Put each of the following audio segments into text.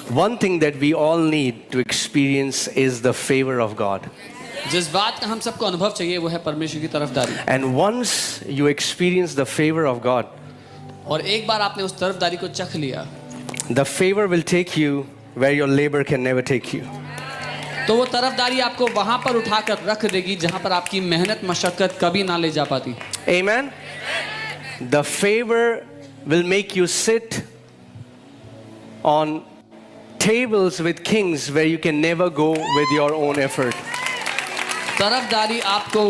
One thing that we all need to experience is the favor of God. जिस बात का हम सबको अनुभव चाहिए वो है परमेश्वर की तरफदारी. And once you experience the favor of God, और एक बार आपने उस तरफदारी को चख लिया, the favor will take you where your labor can never take you. तो वो तरफदारी आपको वहां पर उठाकर रख देगी जहां पर आपकी मेहनत मशक्कत कभी ना ले जा पाती. Amen. The favor will make you sit on tables with kings where you can never go with your own effort. तरफदारी आपको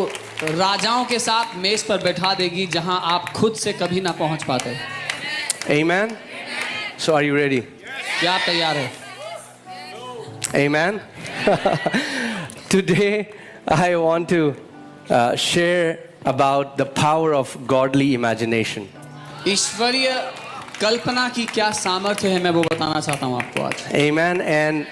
राजाओं के साथ मेज पर बैठा देगी जहां आप खुद से कभी ना पहुंच पाते. Amen. So are you ready? क्या आप तैयार है? Amen. Today I want to share about the power of godly imagination. ईश्वरीय कल्पना की क्या सामर्थ्य है मैं वो बताना चाहता हूं आपको आज. Amen. And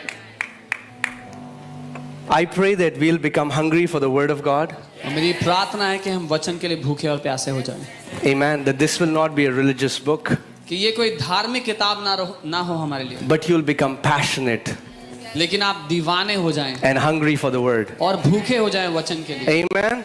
I pray that we'll become hungry for the word of God. और मेरी प्रार्थना है कि हम वचन के लिए भूखे और प्यासे हो जाएं. Amen. That this will not be a religious book, कि ये कोई धार्मिक किताब ना हो हमारे लिए, but you'll become passionate लेकिन आप दीवाने हो जाएं and hungry for the word. और भूखे हो जाएं वचन के लिए. Amen.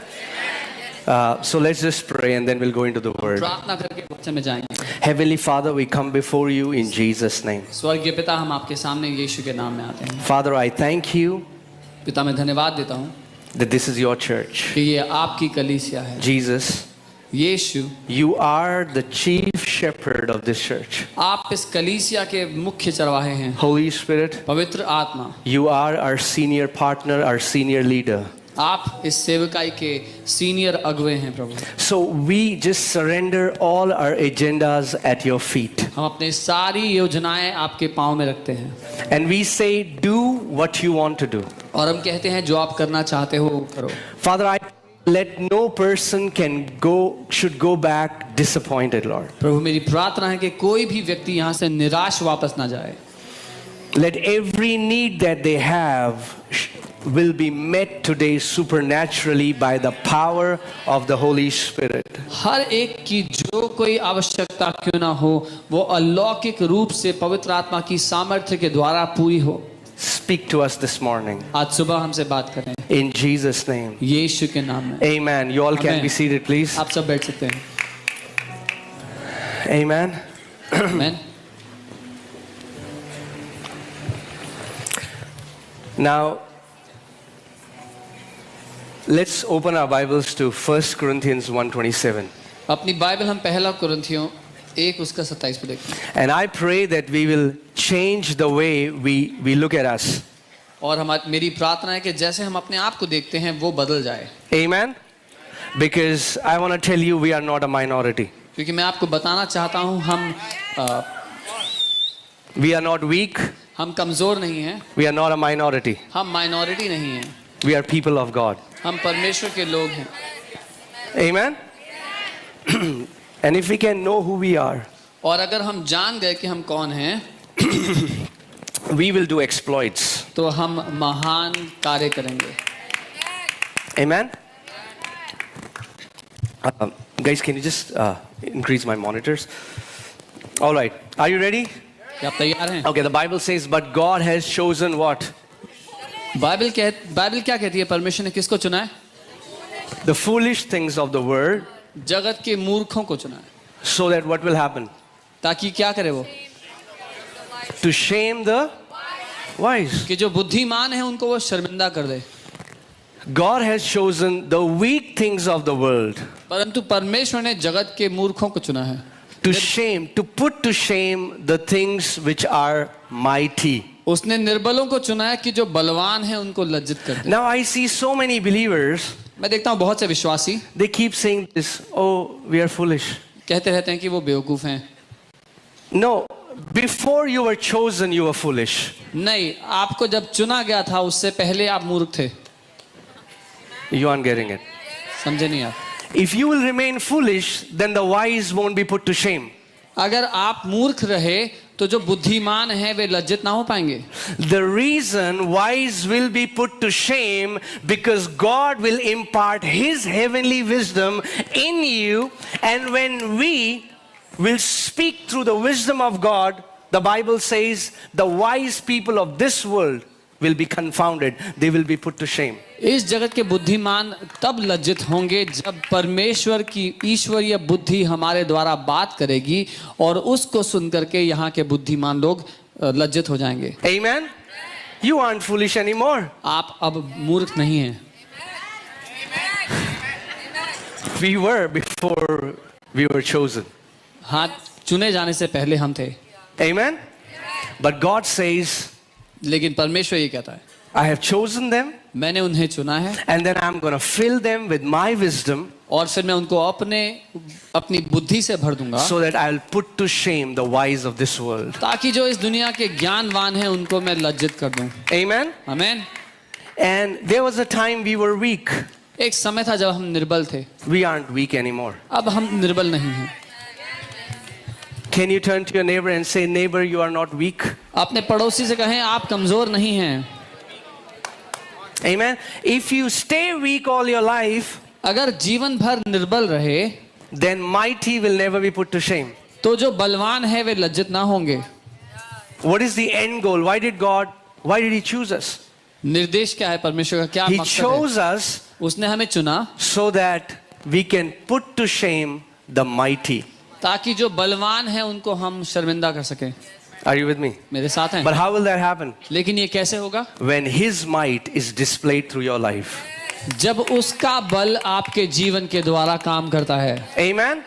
So let's just pray and then we'll go into the word. प्रार्थना करके वचन में जाएंगे. Heavenly Father, we come before you in Jesus' name. स्वर्गीय पिता, हम आपके सामने यीशु के नाम में आते हैं. Father, I thank you पिता, मैं धन्यवाद देता हूँ that this is your church. कि ये आपकी कलीसिया है. Jesus, Yeshu, you are the chief shepherd of this church. आप इस कलीसिया के मुख्य चरवाहे हैं. Holy Spirit, पवित्र आत्मा, you are our senior partner, our senior leader. आप इस सेवकाई के सीनियर अगुवे हैं प्रभु. So we just surrender all our agendas at your feet. हम अपनी सारी योजनाएं आपके पांव में रखते हैं. And we say, do what you want to do. और हम कहते हैं जो आप करना चाहते हो वो करो. Father, I let no person should go back disappointed, Lord. प्रभु, मेरी प्रार्थना है कि कोई भी व्यक्ति यहाँ से निराश वापस ना जाए. Let every need that they have will be met today supernaturally by the power of the Holy Spirit. हर एक की जो कोई आवश्यकता क्यों ना हो वो अलौकिक रूप से पवित्र आत्मा की सामर्थ्य के द्वारा पूरी हो. Speak to us this morning. आज सुबह हमसे बात करें In Jesus' name. यीशु के नाम में. Amen. You all can Amen. be seated, please. आप सब बैठ सकते हैं. Amen. Amen. Now, let's open our Bibles to 1 Corinthians 1:27. अपनी बाइबल हम पहला कुरिन्थियों 1 उसका 27 पे देखते हैं. And I pray that we will change the way we look at us. और मेरी प्रार्थना है कि जैसे हम अपने आप को देखते हैं वो बदल जाए. Amen. Because I want to tell you we are not a minority. क्योंकि मैं आपको बताना चाहता हूँ हम We are not weak. हम कमजोर नहीं हैं. We are not a minority. हम माइनॉरिटी नहीं हैं. We are people of God. हम परमेश्वर के लोग हैं. Amen. And if we can know who we are, और अगर हम जान गए कि हम कौन हैं, we will do exploits. तो हम महान कार्य करेंगे. Amen. Guys, can you just increase my monitors? All right. Are you ready? क्या आप तैयार हैं? Okay. The Bible says, but God has chosen what? Bible क्या कहती है? परमेश्वर ने किसको चुना है? The foolish things of the world. जगत के मूर्खों को चुना है. So that what will happen? ताकि क्या करे वो? To shame the wise. कि जो बुद्धिमान है उनको वो शर्मिंदा कर दे. God has chosen the weak things of the world. परंतु परमेश्वर ने जगत के मूर्खों को चुना है. To put to shame the things which are mighty. उसने निर्बलों को चुना है कि जो बलवान है उनको लज्जित कर दे. Now I see so many believers. मैं देखता हूँ बहुत से विश्वासी They keep saying this. Oh, we are foolish. कहते रहते हैं कि वो बेवकूफ हैं. No, before you were chosen, you were foolish. नहीं, आपको जब चुना गया था उससे पहले आप मूर्ख थे. You aren't getting it. समझे नहीं आप? If you will remain foolish, then the wise won't be put to shame. अगर आप मूर्ख रहे तो जो बुद्धिमान है वे लज्जित ना हो पाएंगे. The reason wise will be put to shame because God will impart His heavenly wisdom in you, and when we will speak through the wisdom of God, The Bible says the wise people of this world will be confounded. They will be put to shame. इस जगत के बुद्धिमान तब लज्जित होंगे जब परमेश्वर की ईश्वरीय बुद्धि हमारे द्वारा बात करेगी और उसको सुनकर के यहाँ के बुद्धिमान लोग लज्जित हो जाएंगे। Amen? You aren't foolish anymore. आप अब मूर्ख नहीं हैं। We were before we were chosen. हाँ, चुने जाने से पहले हम थे। Amen? But God says, लेकिन परमेश्वर ये कहता है, I have chosen them, मैंने उन्हें चुना है and then I'm going to fill them with my wisdom और फिर मैं उनको अपनी बुद्धि से भर दूंगा, so that I'll put to shame the wise of this world. ताकि जो इस दुनिया के ज्ञानवान हैं उनको मैं लज्जित कर दूं। Amen? आमीन। And there was a time we were weak. एक समय था जब हम निर्बल थे, We aren't weak anymore. अब हम निर्बल नहीं हैं। Can you turn to your neighbor and say, neighbor, you are not weak? अपने पड़ोसी से कहें आप कमजोर नहीं हैं। Amen? If you stay weak all your life, अगर जीवन भर निर्बल रहे then mighty will never be put to shame. तो जो बलवान है वे लज्जित ना होंगे। What is the end goal? Why did he choose us? निर्देश क्या है परमेश्वर का, क्या He मकसद है? chose us उसने हमें चुना so that we can put to shame the mighty. ताकि जो बलवान है उनको हम शर्मिंदा कर सकें। Are you with me? मेरे साथ हैं? But how will that happen? लेकिन ये कैसे होगा? When his might is displayed through your life. जब उसका बल आपके जीवन के द्वारा काम करता है। Amen?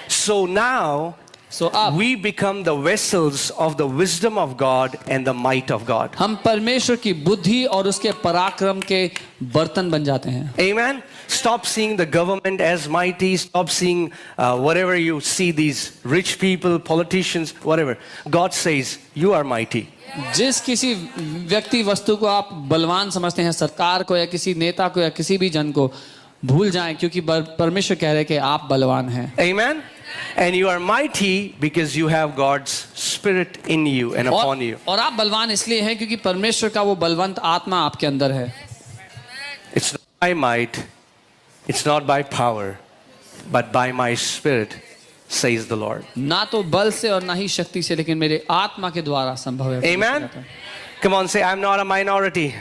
So now सो अब we become the vessels of the wisdom of God and the might of God. हम परमेश्वर की बुद्धि और उसके पराक्रम के बर्तन बन जाते हैं। Amen? Stop seeing the government as mighty. Stop seeing whatever you see, these rich people, politicians, whatever. God says, you are mighty. जिस किसी व्यक्ति वस्तु को आप बलवान समझते हैं, सरकार को या किसी नेता को या किसी भी जन को, भूल जाएं क्योंकि परमेश्वर कह रहे हैं कि आप बलवान हैं। Amen? And you are mighty because you have God's spirit in you and upon you. और आप बलवान इसलिए हैं क्योंकि परमेश्वर का वो बलवंत आत्मा आपके अंदर है। It's not by might, it's not by power, but by my spirit, says the Lord. ना तो बल से और ना ही शक्ति से, लेकिन मेरे आत्मा के द्वारा संभव है। Amen? Come on, say, I'm not a minority.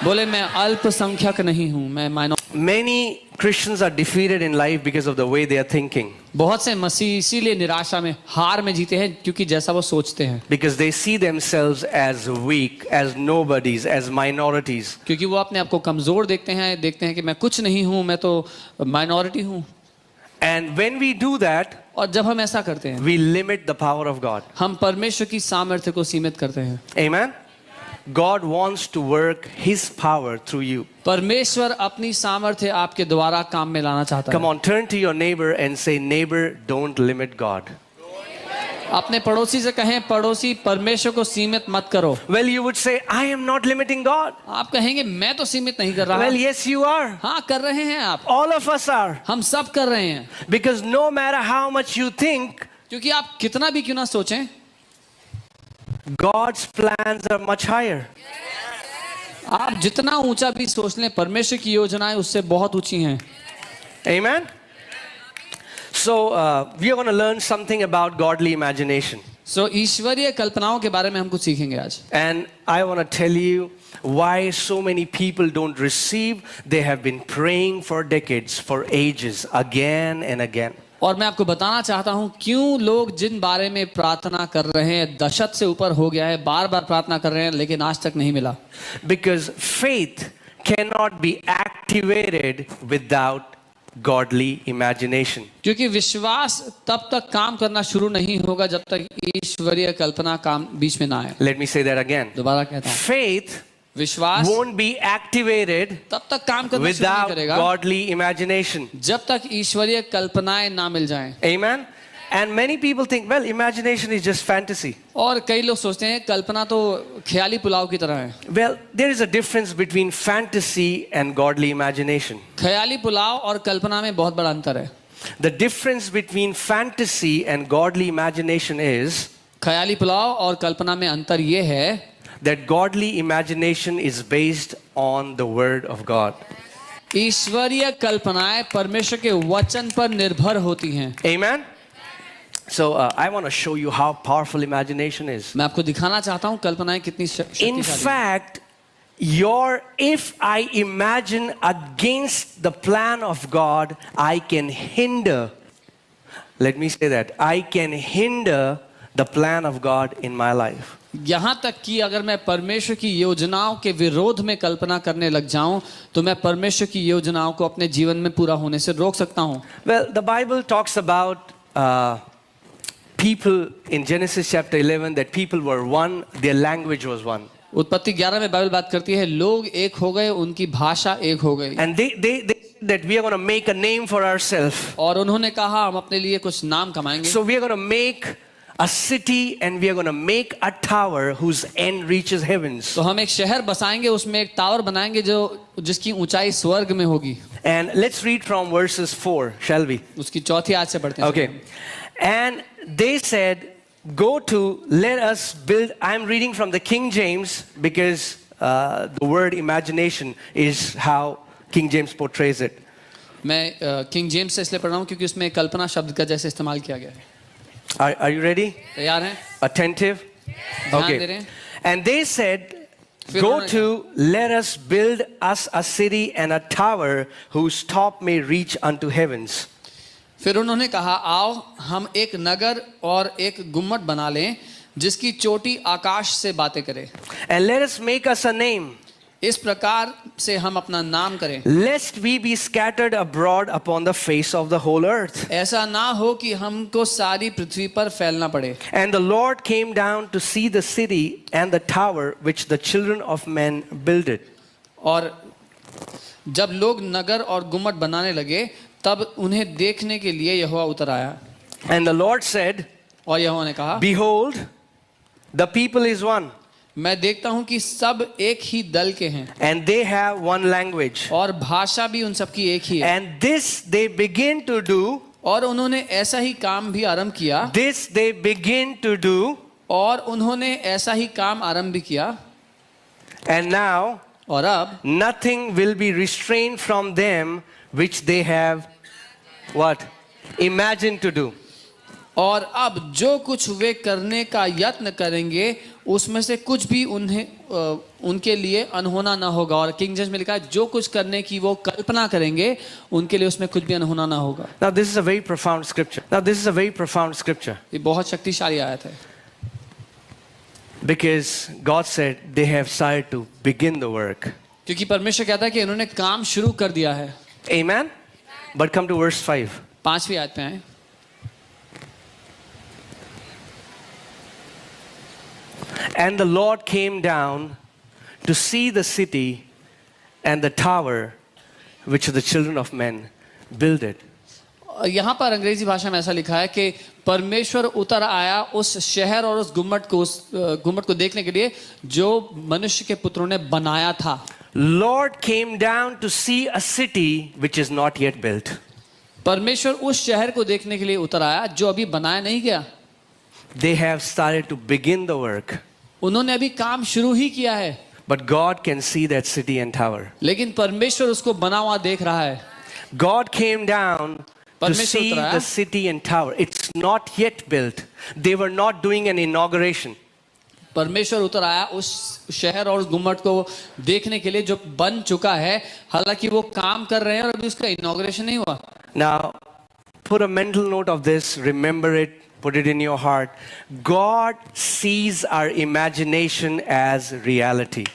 बोले मैं अल्पसंख्यक नहीं हूँ, मैं minority. Many Christians are defeated in life because of the way they are thinking. बहुत से मसीह इसीलिए निराशा में, हार में जीते हैं क्योंकि जैसा वो सोचते हैं। Because they see themselves as weak, as nobodies, as minorities. क्योंकि वो अपने आप को कमजोर देखते हैं कि मैं कुछ नहीं हूँ, मैं तो माइनॉरिटी हूँ। And when we do that, और जब हम ऐसा करते हैं, we limit the power of God. हम परमेश्वर की सामर्थ्य को सीमित करते हैं। Amen? God wants to work His power through you. परमेश्वर अपनी सामर्थ्य आपके द्वारा काम में लाना चाहता है। Come on, turn to your neighbor and say, neighbor, don't limit God. अपने पड़ोसी से कहें, पड़ोसी परमेश्वर को सीमित मत करो। Well, you would say, I am not limiting God. आप कहेंगे मैं तो सीमित नहीं कर रहा। Well, yes, you are. हाँ, कर रहे हैं आप। All of us are. हम सब कर रहे हैं। Because no matter how much you think, क्योंकि आप कितना भी क्यों ना सोचें, God's plans are much higher. आप जितना ऊंचा भी सोच लें, परमेश्वर की योजनाएं उससे बहुत ऊंची हैं। Amen? So, we are going to learn something about godly imagination. सो ईश्वरीय कल्पनाओं के बारे में हम कुछ सीखेंगे आज। And I want to tell you why so many people don't receive. They have been praying for decades, for ages, again and again. और मैं आपको बताना चाहता हूं क्यों लोग जिन बारे में प्रार्थना कर रहे हैं, दशक से ऊपर हो गया है, बार बार प्रार्थना कर रहे हैं, लेकिन आज तक नहीं मिला। Because faith cannot be activated without godly imagination. क्योंकि विश्वास तब तक काम करना शुरू नहीं होगा जब तक ईश्वरीय कल्पना काम बीच में ना आए। Let me say that again. दोबारा कहता हूं, Faith विश्वास won't be activated तब तक काम करना शुरू नहीं without करेगा godly imagination. जब तक ईश्वरीय कल्पनाएं ना मिल जाएं। Amen? And many people think, well, imagination is just fantasy. और कई लोग सोचते हैं कल्पना तो ख्याली पुलाव की तरह है। Well, there is a difference between fantasy and godly imagination. ख्याली पुलाव और कल्पना में बहुत बड़ा अंतर है। The difference between fantasy and godly imagination is ख्याली पुलाव और कल्पना में अंतर ये है that godly imagination is based on the word of God. ईश्वरीय कल्पनाएं परमेश्वर के वचन पर निर्भर होती हैं। Amen? So I want to show you how powerful imagination is. मैं आपको दिखाना चाहता हूँ कल्पनाएं कितनी In शक्तिशाली हैं। fact, if I imagine against the plan of God, I can hinder. Let me say that. I can hinder the plan of God in my life. यहाँ तक कि अगर मैं परमेश्वर की योजनाओं के विरोध में कल्पना करने लग जाऊं तो मैं परमेश्वर की योजनाओं को अपने जीवन में पूरा होने से रोक सकता हूं। Well, the Bible talks about people in Genesis chapter 11 that people were one, their language was one. उत्पत्ति 11 में बाइबल बात करती है लोग एक हो गए, उनकी भाषा एक हो गई। And they said that we are going to make a name for ourselves. और उन्होंने कहा हम अपने लिए कुछ नाम कमाएंगे। So we are going to make a city and we are going to make a tower whose end reaches heavens. तो हम एक शहर बसाएंगे, उसमें एक टावर बनाएंगे जो जिसकी ऊंचाई स्वर्ग में होगी। And let's read from verses 4, shall we? उसकी चौथी आयत से पढ़ते हैं। Okay. And they said, go to, let us build. I'm reading from the King James because the word imagination is how King James portrays it. मैं king James से इसलिए पढ़ रहा हूँ क्योंकि उसमें कल्पना शब्द का जैसे इस्तेमाल किया गया है। Are you ready? तैयार हैं? Attentive? ध्यान दे रहे Okay. हैं? And they said, फिर go उन्होंने to, let us build us a city and a tower whose top may reach unto heavens. फिर उन्होंने कहा आओ हम एक नगर और एक गुम्मट बना लें जिसकी चोटी आकाश से बातें करे। And let us make us a name, इस प्रकार से हम अपना नाम करें lest we be scattered abroad upon the face of the whole earth. ऐसा ना हो कि हमको सारी पृथ्वी पर फैलना पड़े। And the Lord came down to see the city and the tower which the children of men builded. और जब लोग नगर और गुम्मट बनाने लगे तब उन्हें देखने के लिए यहोवा उतर आया। And the Lord said, और यहोवा ने कहा behold, the people is one, मैं देखता हूं कि सब एक ही दल के हैं and they have one language. और भाषा भी उन सबकी एक ही है। And this they begin to do, और उन्होंने ऐसा ही काम भी आरंभ किया this they begin to do, और उन्होंने ऐसा ही काम आरंभ भी किया। and now और अब nothing will be restrained from them which they have what? Imagined to do. और अब जो कुछ वे करने का यत्न करेंगे उसमें से कुछ भी उनके लिए अनहोना ना होगा। और किंग जेम्स में लिखा है जो कुछ करने की वो कल्पना करेंगे उनके लिए उसमें कुछ भी अनहोना ना होगा। Now this is a very profound scripture. ये बहुत शक्तिशाली आयत है Because God said they have started to begin the work. क्योंकि परमेश्वर कहता है कि इन्होंने काम शुरू कर दिया है। Amen? But come to verse 5. 5वीं आयत पे आए। And the Lord came down to see the city and the tower which the children of men builded. यहाँ पर अंग्रेजी भाषा में ऐसा लिखा है कि परमेश्वर उतर आया उस शहर और उस गुम्मट को देखने के लिए जो मनुष्य के पुत्रों ने बनाया था। Lord came down to see a city which is not yet built. परमेश्वर उस शहर को देखने के लिए उतर आया जो अभी बनाया नहीं गया। They have started to begin the work. उन्होंने अभी काम शुरू ही किया है। But God can see that city and tower. लेकिन परमेश्वर उसको बना हुआ देख रहा है। God came down to परमेश्वर see उतर आया। the city and tower. It's not yet built. They were not doing an inauguration. परमेश्वर उतर आया उस शहर और उस गुम्मट को देखने के लिए जो बन चुका है, हालांकि वो काम कर रहे हैं और अभी उसका इनॉग्रेशन नहीं हुआ। Now, put a mental note of this, remember it, put it in your heart. God sees our imagination as reality.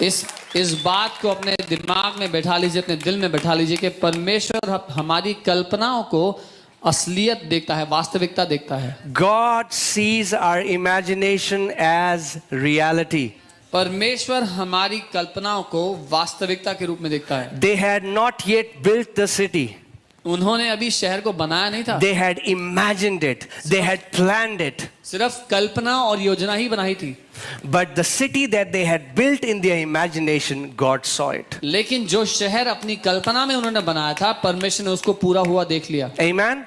इस बात को अपने दिमाग में बैठा लीजिए, अपने दिल में बैठा लीजिए कि परमेश्वर हमारी कल्पनाओं को असलियत देखता है, वास्तविकता देखता है। God sees our imagination as reality. परमेश्वर हमारी कल्पनाओं को वास्तविकता के रूप में देखता है। They had not yet built the city. उन्होंने अभी शहर को बनाया नहीं था। They had imagined it. They had planned it. सिर्फ कल्पना और योजना ही बनाई थी। But the city that they had built in their imagination, God saw it. लेकिन जो शहर अपनी कल्पना में उन्होंने बनाया था, परमेश्वर ने उसको पूरा हुआ देख लिया। Amen?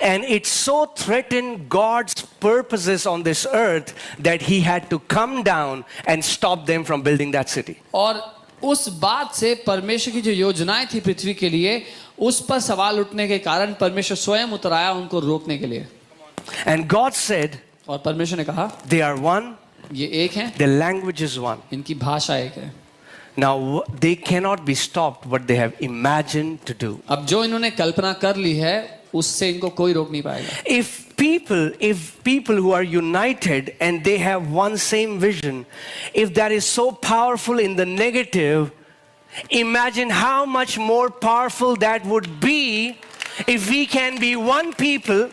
And it so threatened God's purposes on this earth that he had to come down and stop them from building that city. और उस बात से परमेश्वर की जो योजनाएं थी पृथ्वी के लिए, उस पर सवाल उठने के कारण परमेश्वर स्वयं उतर आया उनको रोकने के लिए। And God said, और परमेश्वर ने कहा they are one, ये एक है, their language is one. इनकी भाषा एक है। Now they cannot be stopped what they have imagined to do. अब जो इन्होंने कल्पना कर ली है उससे इनको कोई रोक नहीं पाएगा। If people who are united and they have one same vision, if that is so powerful in the negative, imagine how much more powerful that would be if we can be one people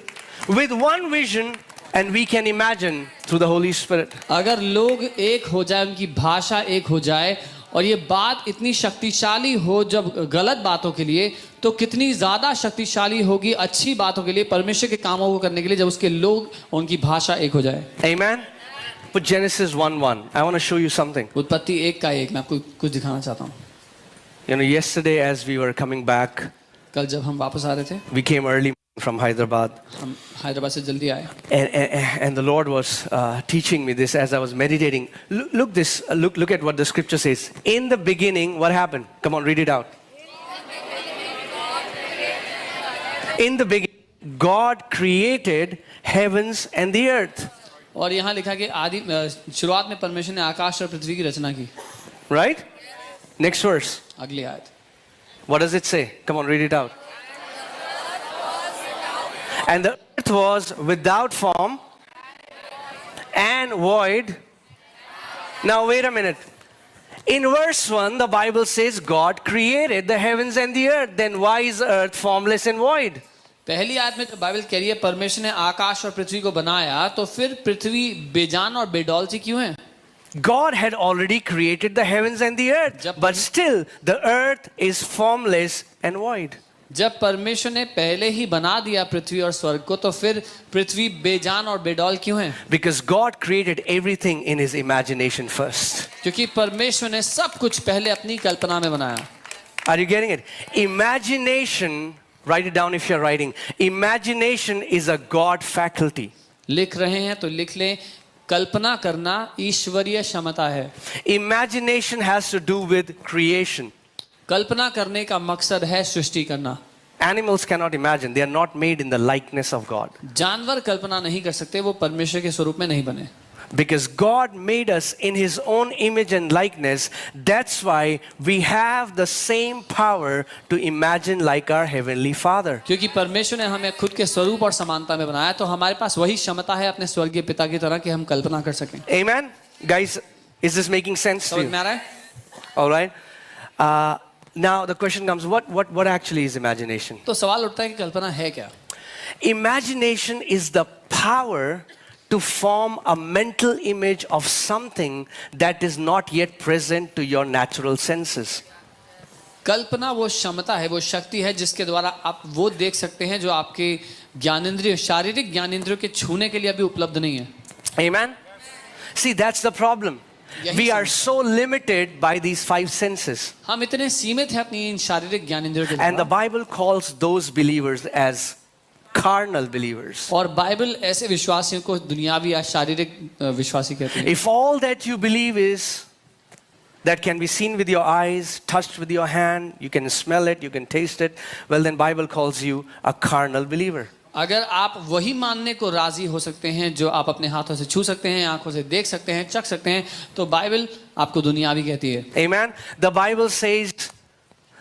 with one vision and we can imagine through the Holy Spirit. अगर लोग एक हो जाए, उनकी भाषा एक हो जाए और ये बात इतनी शक्तिशाली हो जब गलत बातों के लिए, तो कितनी ज्यादा शक्तिशाली होगी अच्छी बातों के लिए, परमेश्वर के कामों को करने के लिए, जब उसके लोग उनकी भाषा एक हो जाए। Amen. Put Genesis 1:1. I want to show you something. उत्पत्ति 1:1 मैं आपको कुछ दिखाना चाहता हूँ। You know, yesterday as we were coming back, कल जब हम वापस आ रहे थे, we came early from Hyderabad. हम हैदराबाद से जल्दी आए And the Lord was teaching me this as I was meditating. Look at what the scripture says. In the beginning, what happened? Come on, read it out. In the beginning, God created heavens and the earth. और यहाँ लिखा कि आदि शुरुआत में परमेश्वर ने आकाश और पृथ्वी की रचना की। Right? Next verse. अगली आयत, What does it say? Come on, read it out. And the earth was without form and void. Now wait a minute. In verse 1, the Bible says God created the heavens and the earth. Then why is earth formless and void? पहली आयत में तो Bible कह रही है परमेश्वर ने आकाश और पृथ्वी को बनाया, तो फिर पृथ्वी बेजान और बेडौल सी क्यों है? God had already created the heavens and the earth, but still the earth is formless and void. जब परमेश्वर ने पहले ही बना दिया पृथ्वी और स्वर्ग को, तो फिर पृथ्वी बेजान और बेडौल क्यों है? Because God created everything in His imagination first. क्योंकि परमेश्वर ने सब कुछ पहले अपनी कल्पना में बनाया। Are you getting it? Imagination, write it down if you're writing. Imagination is a God faculty. लिख रहे हैं तो लिख लें, कल्पना करना ईश्वरीय क्षमता है। Imagination has to do with creation. कल्पना करने का मकसद है सृष्टि करना। Animals cannot imagine. They are not made in the likeness of God. जानवर कल्पना नहीं कर सकते, वो परमेश्वर के स्वरूप में नहीं बने। Because God made us in His own image and likeness, that's why we have the same power to imagine like our Heavenly Father. क्योंकि परमेश्वर ने हमें खुद के स्वरूप और समानता में बनाया, तो हमारे पास वही क्षमता है अपने स्वर्गीय पिता की तरह कि हम कल्पना कर सकें। Amen? Guys, is this making sense to समझ you? में आ रहा है? All right. Now the question comes, what actually is imagination? तो सवाल उठता है कि कल्पना है क्या? Imagination is the power to form a mental image of something that is not yet present to your natural senses. कल्पना वो क्षमता है, वो शक्ति है जिसके द्वारा आप वो देख सकते हैं जो आपके ज्ञानेंद्रिय, शारीरिक ज्ञानेंद्रियों के छूने के लिए अभी उपलब्ध नहीं है। Amen? See, that's the problem. We are so limited by these five senses. हम इतने सीमित हैं अपनी इन शारीरिक ज्ञानेंद्रियों के And the द्वारा। Bible calls those believers as carnal believers. और बाइबल ऐसे विश्वासियों को दुनियावी या शारीरिक विश्वासी कहते हैं। If all that you believe is that can be seen with your eyes, touched with your hand, you can smell it, you can taste it, well then Bible calls you a carnal believer. अगर आप वही मानने को राजी हो सकते हैं जो आप अपने हाथों से छू सकते हैं, आंखों से देख सकते हैं, चख सकते हैं, तो बाइबल आपको दुनियावी कहती है। Amen. The Bible says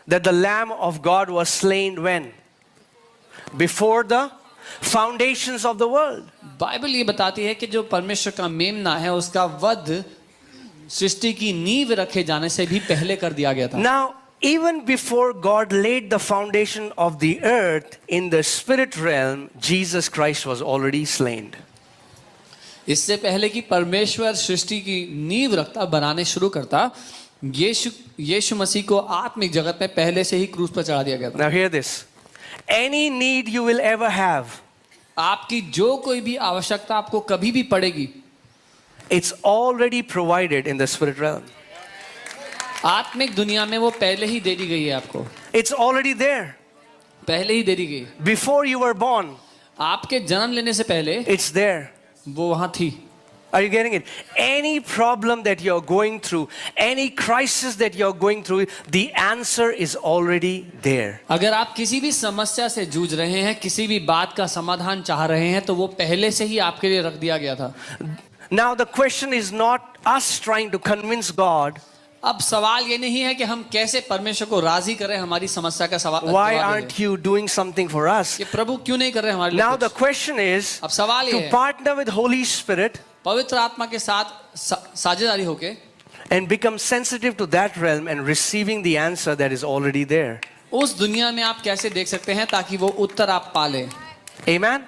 that the Lamb of God was slain when? Before the foundations of the world. Bible ये बताती है कि जो परमेश्वर का मेमना है उसका वध सृष्टि की नींव रखे जाने से भी पहले कर दिया गया था। Now, even before God laid the foundation of the earth in the spirit realm, Jesus Christ was already slain. इससे पहले कि परमेश्वर सृष्टि की नींव रखता, बनाने शुरू करता, यीशु मसीह को आत्मिक जगत में पहले से ही क्रूस पर चढ़ा दिया गया था। Now hear this. Any need you will ever have, आपकी जो कोई भी आवश्यकता आपको कभी भी पड़ेगी, it's already provided in the spirit realm. आत्मिक दुनिया में वो पहले ही दे दी गई है आपको। It's already there. पहले ही दे दी गई। Before you were born, आपके जन्म लेने से पहले it's there. वो वहां थी। Are you getting it? Any problem that you're going through, any crisis that you're going through, the answer is already there. अगर आप किसी भी समस्या से जूझ रहे हैं, किसी भी बात का समाधान चाह रहे हैं, तो वो पहले से ही आपके लिए रख दिया गया था. Now the question is not us trying to convince God. अब सवाल ये नहीं है कि हम कैसे परमेश्वर को राजी करें हमारी समस्या का सवाल. Why aren't you doing something for us? कि प्रभु क्यों नहीं कर रहे हमारे लिए Now कुछ? the question is अब सवाल ये to है, partner with Holy Spirit पवित्र आत्मा के साथ साझेदारी होके and become sensitive to that realm and receiving the answer that is already there. उस दुनिया में आप कैसे देख सकते हैं ताकि वो उत्तर आप पालें. Amen?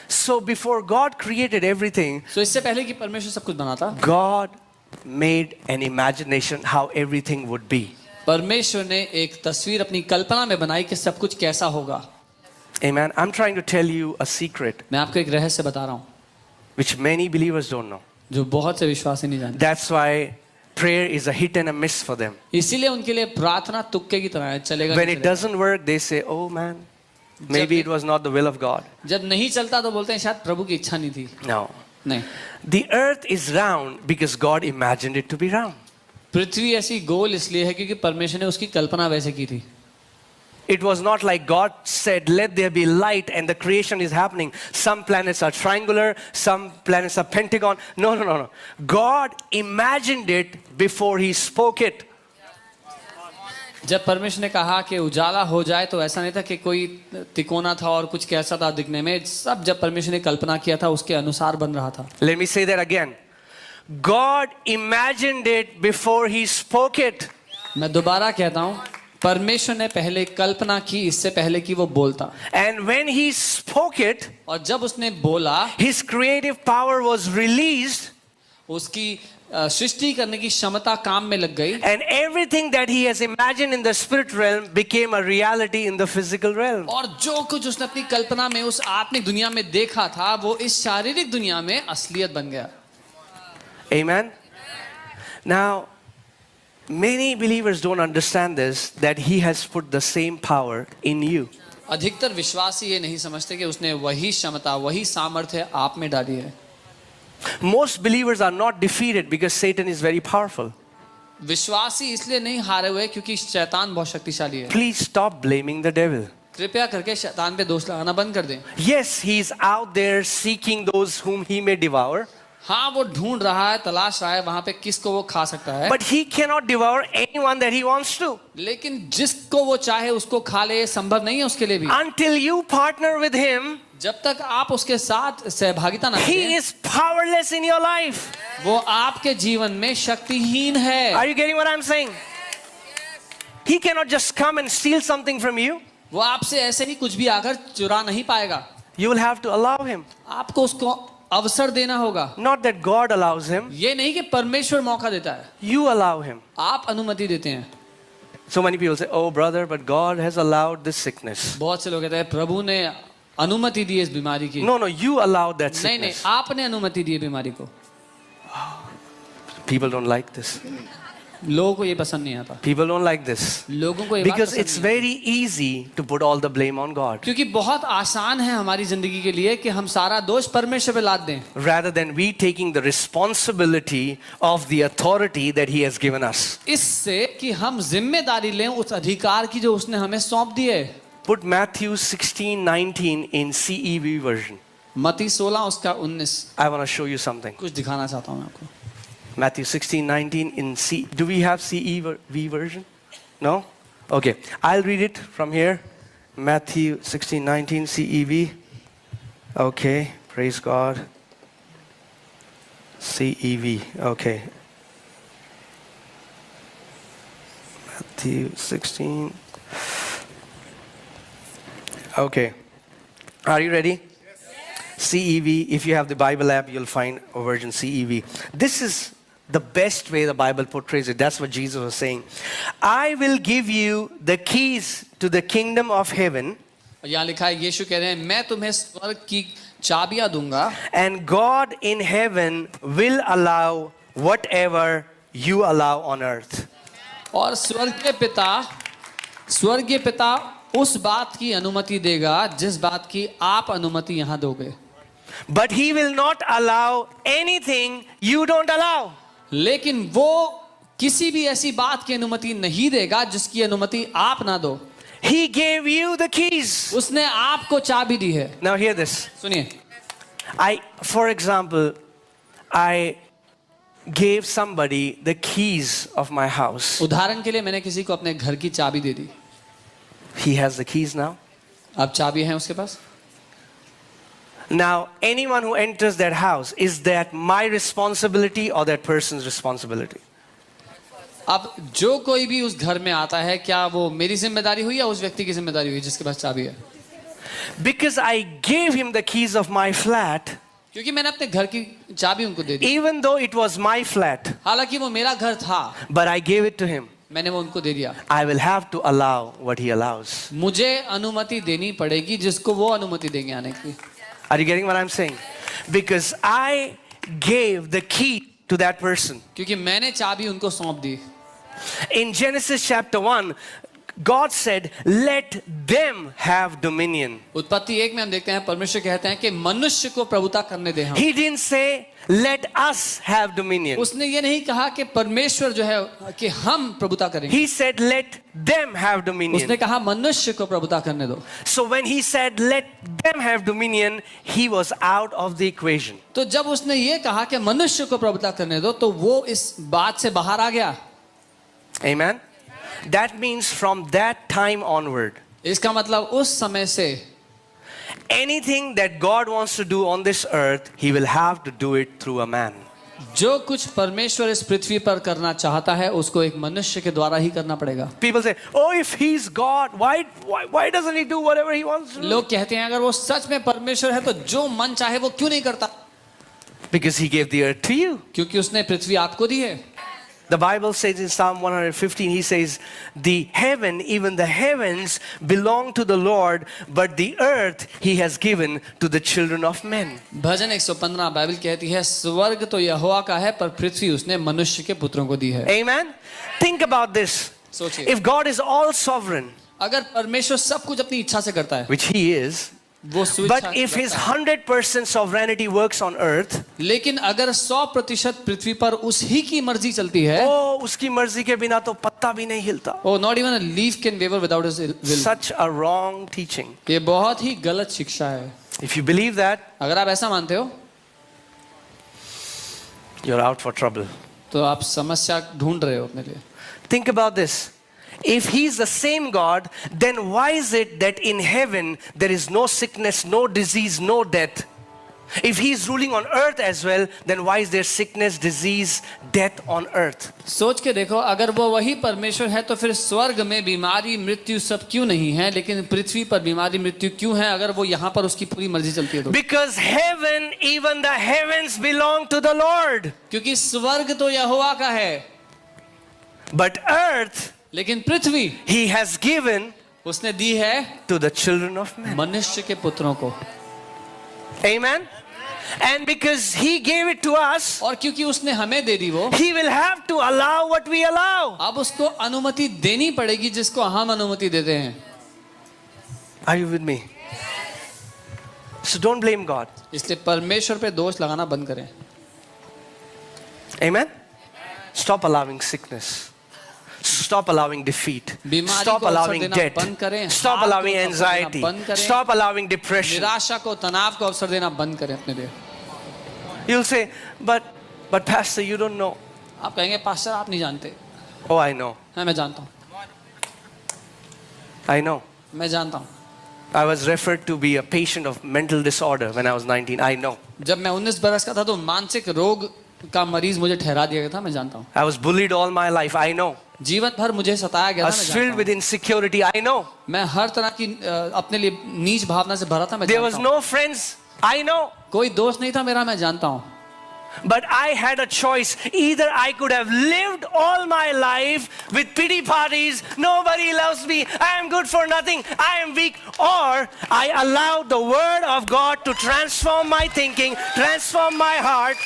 So before God created everything, तो इससे पहले कि परमेश्वर सब कुछ बनाता, God made an imagination how everything would be. परमेश्वर ने एक तस्वीर अपनी कल्पना में बनाई कि सब कुछ कैसा होगा. Amen? I'm trying to tell you a secret मैं आपको एक रहस्य बता रहा हूँ which many believers don't know. जो बहुत से विश्वासी नहीं जानते. That's why prayer is a hit and a miss for them. इसीलिए उनके लिए प्रार्थना तुक्के की तरह है, चलेगा When नहीं it चलेगा. doesn't work, they say, oh man, maybe it was not the will of God. जब नहीं चलता तो बोलते हैं शायद प्रभु की इच्छा नहीं थी. No. नहीं, The earth is round because God imagined it to be round. पृथ्वी ऐसी गोल इसलिए है क्योंकि परमेश्वर ने उसकी कल्पना वैसे की थी. It was not like God said, let there be light and the creation is happening. Some planets are triangular, some planets are pentagon. No, no, no, no. God imagined it before He spoke it. जब परमेश्वर ने कहा कि उजाला हो जाए तो ऐसा नहीं था कि कोई तिकोना था और कुछ कैसा था दिखने में. सब जब परमेश्वर ने कल्पना किया था उसके अनुसार बन रहा था. Let me say that again. God imagined it before He spoke it. मैं दोबारा कहता हूँ, परमेश्वर ने पहले कल्पना की इससे पहले कि वो बोलता. And when He spoke it, और जब उसने बोला, His creative power was released. उसकी सृष्टि करने की क्षमता काम में लग गई. And everything that He has imagined in the spirit realm became a reality in the physical realm. और जो कुछ उसने अपनी कल्पना में उस आत्मिक दुनिया में देखा था वो इस शारीरिक दुनिया में असलियत बन गया. Amen. Now, many believers don't understand this, that He has put the same power in you. अधिकतर विश्वासी ये नहीं समझते कि उसने वही क्षमता, वही सामर्थ्य आप में डाली है. Most believers are not defeated because Satan is very powerful. विश्वासी इसलिए नहीं हारे हुए क्योंकि शैतान बहुत शक्तिशाली है. Please stop blaming the devil. कृपया करके शैतान पे दोष लगाना बंद कर दें. Yes, he is out there seeking those whom he may devour. हाँ, वो ढूंढ रहा है, तलाश रहा है वहां पे किसको वो खा सकता है. But he cannot devour anyone that he wants to. लेकिन जिसको वो चाहे उसको खा ले, संभव नहीं है उसके लिए भी. Until you partner with him, जब तक आप उसके साथ सहभागिता ना he करें, is powerless in your life. वो आपके जीवन में शक्तिहीन है. Are you getting what I'm saying? He cannot just come and steal something from you. वो आपसे ऐसे ही कुछ भी आकर चुरा नहीं पाएगा. You will have to allow him. आपको उसको अवसर देना होगा. Not that God allows him. ये नहीं कि परमेश्वर मौका देता है, You allow him. आप अनुमति देते हैं. So many people say, oh brother, but God has allowed this sickness. बहुत से लोग कहते हैं प्रभु ने अनुमति दी इस बीमारी की. No, no, you allowed that नहीं नहीं, sickness. आपने अनुमति दी बीमारी को. People don't like this. लोगों को ये पसंद नहीं आता. People don't like this. लोगों को ये बात Because पसंद it's नहीं very easy to put all the blame on God. क्योंकि बहुत आसान है हमारी जिंदगी के लिए कि हम सारा दोष परमेश्वर पे लाद दें, Rather than we taking the responsibility of the authority that He has given us. इससे कि हम जिम्मेदारी लें उस अधिकार की जो उसने हमें सौंप दी है. Put Matthew 16:19 in CEV version. मत्ती 16 उसका 19 I want to show you something. कुछ दिखाना चाहता हूँ मैं आपको. Matthew 16:19 in C. Do we have CEV version? No? Okay. I'll read it from here. Matthew 16:19 CEV. Okay. Praise God. CEV. Okay. Matthew 16. Okay. Are you ready? CEV. If you have the Bible app, you'll find a version CEV. This is the best way the Bible portrays it. That's what Jesus was saying. I will give you the keys to the kingdom of heaven. यहाँ लिखा है, यीशु कह रहे हैं मैं तुम्हें स्वर्ग की चाबियां दूंगा. And God in heaven will allow whatever you allow on earth. और स्वर्गीय पिता उस बात की अनुमति देगा जिस बात की आप अनुमति यहाँ दोगे. But he will not allow anything you don't allow. लेकिन वो किसी भी ऐसी बात की अनुमति नहीं देगा जिसकी अनुमति आप ना दो। He gave you the keys. उसने आपको चाबी दी है। Now hear this. सुनिए, For example, I gave somebody the keys of my house. उदाहरण के लिए मैंने किसी को अपने घर की चाबी दे दी। He has the keys now. अब चाबी है उसके पास। Now, anyone who enters that house, is that my responsibility or that person's responsibility? अब जो कोई भी उस घर में आता है, क्या वो मेरी जिम्मेदारी हुई या उस व्यक्ति की जिम्मेदारी हुई जिसके पास चाबी है? Because I gave him the keys of my flat, क्योंकि मैंने अपने घर की चाबी उनको दे दी, even though it was my flat, हालांकि वो मेरा घर था, but I gave it to him. मैंने वो उनको दे दिया। I will have to allow what he allows. मुझे अनुमति देनी पड़ेगी जिसको वो अनुमति देंगे आने की। Are you getting what I'm saying? Because I gave the key to that person. क्योंकि मैंने चाबी उनको सौंप दी। In Genesis chapter 1, God said, let them have dominion. उत्पत्ति 1 में हम देखते हैं परमेश्वर कहते हैं कि मनुष्य को प्रभुता करने दें हम। He didn't say, let us have dominion. उसने ये नहीं कहा कि परमेश्वर जो है कि हम प्रभुता करेंगे। He said, let them have dominion. उसने कहा मनुष्य को प्रभुता करने दो। So when he said, let them have dominion, he was out of the equation. तो जब उसने ये कहा कि मनुष्य को प्रभुता करने दो, तो वो इस बात से बाहर आ गया। Amen? That means from that time onward, इसका मतलब उस समय से anything that God wants to do on this earth, he will have to do it through a man. जो कुछ परमेश्वर इस पृथ्वी पर करना चाहता है उसको एक मनुष्य के द्वारा ही करना पड़ेगा। People say, oh, if he's God, why doesn't he do whatever he wants to do? लोग कहते हैं अगर वो सच में परमेश्वर है तो जो मन चाहे वो क्यों नहीं करता? Because he gave the earth to you. क्योंकि उसने पृथ्वी आपको दी है। The Bible says in Psalm 115, he says, the heaven, even the heavens belong to the Lord, but the earth he has given to the children of men. Bhajan 115 Bible कहती है स्वर्ग तो यहोवा का है पर पृथ्वी उसने मनुष्य के पुत्रों को दी है। Amen? Think about this. सोचिए, If God is all sovereign, अगर परमेश्वर सब कुछ अपनी इच्छा से करता है, which he is, वो but if his 100% sovereignty works on earth, लेकिन अगर 100% पृथ्वी पर उसी की मर्जी चलती है, oh, उसकी मर्जी के बिना तो पत्ता भी नहीं हिलता. oh, not even a leaf can waver without his will. Such a wrong teaching. ये बहुत ही गलत शिक्षा है। If you believe that, अगर आप ऐसा मानते हो you're out for trouble. तो आप समस्या ढूंढ रहे हो अपने लिए। Think about this. If he's the same God, then why is it that in heaven there is no sickness, no disease, no death? If he's ruling on earth as well, then why is there sickness, disease, death on earth? सोच के देखो, अगर वो वही परमेश्वर है तो फिर स्वर्ग में बीमारी मृत्यु सब क्यों नहीं है, लेकिन पृथ्वी पर बीमारी मृत्यु क्यों है अगर वो यहाँ पर उसकी पूरी मर्जी चलती है तो? Because heaven, even the heavens belong to the Lord. क्योंकि स्वर्ग तो यहोवा का है, But earth, लेकिन पृथ्वी he has given उसने दी है to the children of men. मनुष्य के पुत्रों को। Amen? And because he gave it to us, और क्योंकि उसने हमें दे दी वो, he will have to allow what we allow. अब उसको अनुमति देनी पड़ेगी जिसको हम अनुमति देते हैं। Are you with me? So don't blame God. इसलिए परमेश्वर पे दोष लगाना बंद करें। Amen? Stop allowing sickness. Stop allowing defeat. बीमारी Stop को अवसर allowing देना debt. बंद करें, Stop हार को allowing अवसर देना anxiety. बंद करें, Stop allowing depression. निराशा को तनाव को अवसर देना बंद करें अपने लिए। You'll say, but pastor, you don't know. आप कहेंगे पास्टर आप नहीं जानते। Oh, I know. हाँ मैं जानता हूँ, I know. मैं जानता हूँ। I was referred to be a patient of mental disorder when I was 19. I know. जब मैं 19 बरस का था तो मानसिक रोग का मरीज मुझे ठहरा दिया गया था, मैं जानता हूँ। I was bullied all my life. I know. जीवन भर मुझे सताया गया I था, was मैं filled जानता with insecurity. I know. हूँ। मैं हर तरह की अपने लिए नीच भावना से भरा था, मैं There was जानता हूँ। no friends. I know. कोई दोस्त नहीं था मेरा, मैं जानता हूँ। But I had a choice. Either I could have lived all my life with pity parties, nobody loves me, I am good for nothing, I am weak, or I allowed the word of God to transform my thinking, transform my heart,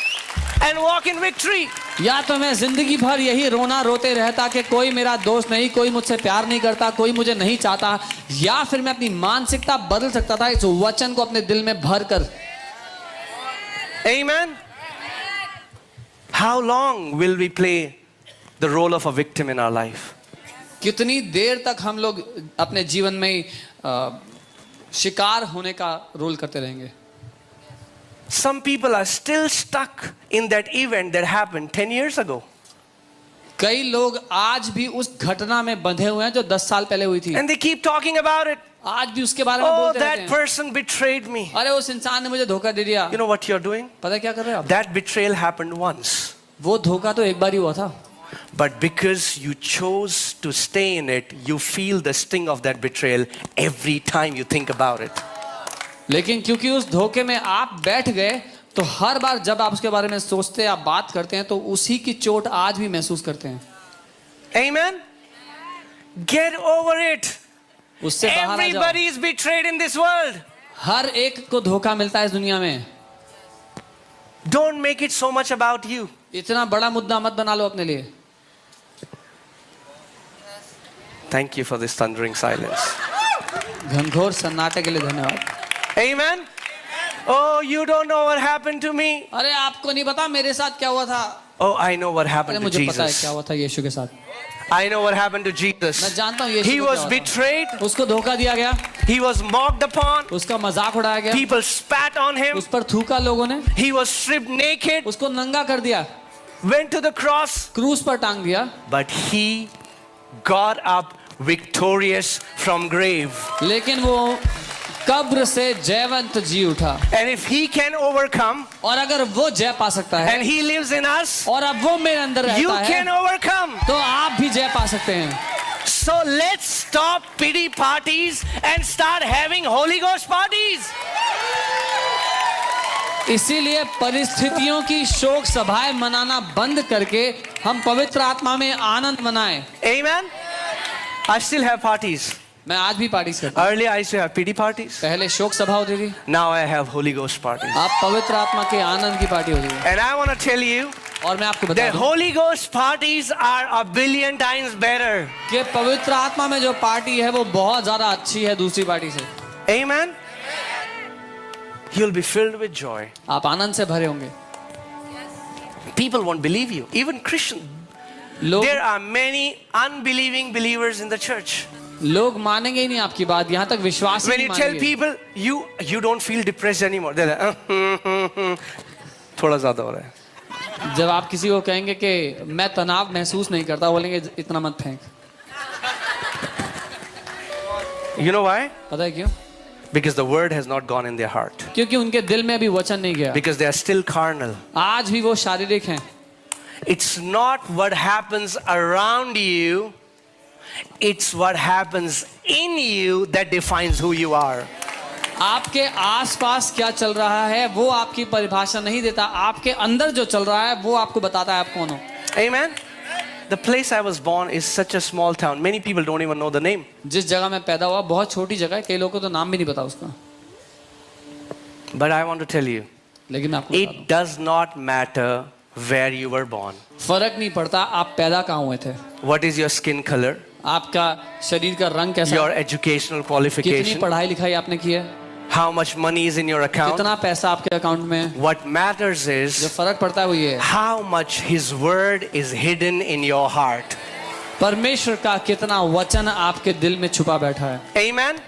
and walk in victory. या तो मैं जिंदगी भर यही रोना रोते रहता कि कोई मेरा दोस्त नहीं, कोई मुझसे प्यार नहीं करता, कोई मुझे नहीं चाहता, या फिर मैं अपनी मानसिकता बदल सकता था इस वचन को अपने दिल में भर कर। Amen? How long will we play the role of a victim in our life? कितनी देर तक हम लोग अपने जीवन में शिकार होने का रोल करते रहेंगे? Some people are still stuck in that event that happened 10 years ago. कई लोग आज भी उस घटना में बंधे हुए हैं जो 10 साल पहले हुई थी, And they keep talking about it. आज भी उसके बारे में Oh, बोलते रहते that हैं। person betrayed me. अरे उस इंसान ने मुझे धोखा दे दिया। You know what you're doing? पता है क्या कर रहे हैं आप? That betrayal happened once. वो धोखा तो एक बार ही हुआ था, But because you chose to stay in it, you feel the sting of that betrayal every time you think about it. लेकिन क्योंकि उस धोखे में आप बैठ गए, तो हर बार जब आप उसके बारे में सोचते हैं, आप बात करते हैं, तो उसी की चोट आज भी महसूस करते हैं। Amen? Get over it. उससे बाहर आ जाओ। Everybody is betrayed in this world. हर एक को धोखा मिलता है इस दुनिया में। Don't make it so much about you. इतना बड़ा मुद्दा मत बना लो अपने लिए। Thank you for this thundering silence. घनघोर सन्नाटे के लिए धन्यवाद। Amen? Oh, you don't know what happened to me. अरे आपको नहीं पता मेरे साथ क्या हुआ था। Oh, I know what अरे happened to मुझे पता है Jesus. क्या हुआ था यीशु के साथ। I know what happened to मैं Jesus. जानता हूँ यीशु He को was क्या हुआ था। betrayed. उसको धोखा दिया गया, He was mocked upon. उसका मजाक उड़ाया गया, People spat on him. उस पर थूका लोगों ने, He was stripped naked. उसको नंगा कर दिया, Went to the cross. क्रूस पर टांग दिया, But he got up victorious from grave. लेकिन वो कब्र से जयवंत जी उठा। And if he can overcome, और अगर वो जय पा सकता है, and he lives in us, और अब वो मेरे अंदर you रहता can है, overcome. तो आप भी जय पा सकते हैं। So let's stop pity parties and start having Holy Ghost parties. इसीलिए परिस्थितियों की शोक सभाएं मनाना बंद करके हम पवित्र आत्मा में आनंद मनाएं। Amen? I still have parties. मैं आज भी पार्टी करता हूं। Earlier I used to have pity parties. पहले शोक सभा होती थी, Now I have Holy Ghost parties. आप पवित्र आत्मा के आनंद की पार्टी होती है। And I want to tell you और मैं आपको बता that दूं Holy Ghost parties are a billion times better. कि पवित्र आत्मा में जो पार्टी है वो बहुत ज्यादा अच्छी है दूसरी पार्टी से। Amen? You'll be filled with joy. आप आनंद से भरे होंगे। People won't believe you. Even Christians. लोग There are many unbelieving believers in the church. लोग मानेंगे ही नहीं आपकी बात, यहाँ तक विश्वास ही When नहीं you tell मानेंगे। people you don't feel depressed anymore, they're like, थोड़ा ज़्यादा हो रहा है. जब आप किसी को कहेंगे कि मैं तनाव महसूस नहीं करता, बोलेंगे इतना मत फेंक। You know why? पता है क्यों? Because the word has not gone in their heart. क्योंकि उनके दिल में अभी वचन नहीं गया, Because they are still carnal. आज भी वो शारीरिक हैं। It's not what happens around you, it's what happens in you that defines who you are. आपके आसपास क्या चल रहा है वो आपकी परिभाषा नहीं देता, आपके अंदर जो चल रहा है वो आपको बताता है आप कौन हो। Amen? The place I was born is such a small town. Many people don't even know the name. जिस जगह मैं पैदा हुआ बहुत छोटी जगह है, कई लोगों को तो नाम भी नहीं पता उसका। But I want to tell you, लेकिन मैं आपको बता दूं, it does not matter where you were born. फर्क नहीं पड़ता आप पैदा कहाँ हुए थे, What is your skin color, आपका शरीर का रंग कैसा your है, educational कितनी qualification, पढ़ाई लिखाई आपने की है, how much money is in your account. कितना पैसा आपके अकाउंट में है। What matters जो is फर्क पड़ता है वो ये है, how much His word is hidden in your heart. परमेश्वर का कितना वचन आपके दिल में छुपा बैठा है। Amen?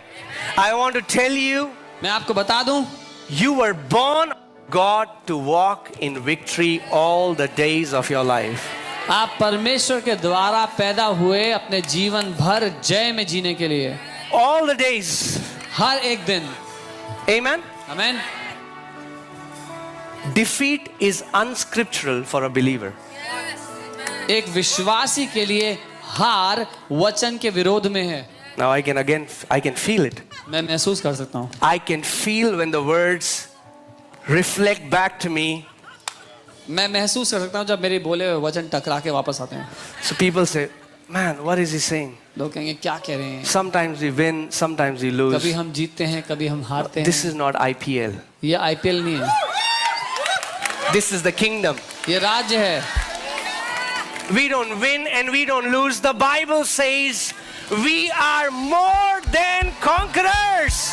I want to tell you, मैं आपको बता दूं, you were born of God to walk in victory all the days of your life. आप परमेश्वर के द्वारा पैदा हुए अपने जीवन भर जय में जीने के लिए, All the days. हर एक दिन। Amen? आमीन। Defeat is unscriptural for a believer. एक विश्वासी के लिए हार वचन के विरोध में है। Now I can feel it. मैं महसूस कर सकता हूँ, I can feel when the words reflect back to me. मैं महसूस कर सकता हूँ जब मेरे बोले हुए वचन टकरा के वापस आते हैं। So people say, man, what is he saying? लोग कहेंगे क्या कह रहे हैं, Sometimes we win, sometimes we कभी lose. हम जीतते हैं कभी हम हारते This हैं। is not IPL. ये IPL नहीं है, This is the kingdom. ये राज्य है। We don't win and we don't lose. The Bible says we are more than conquerors.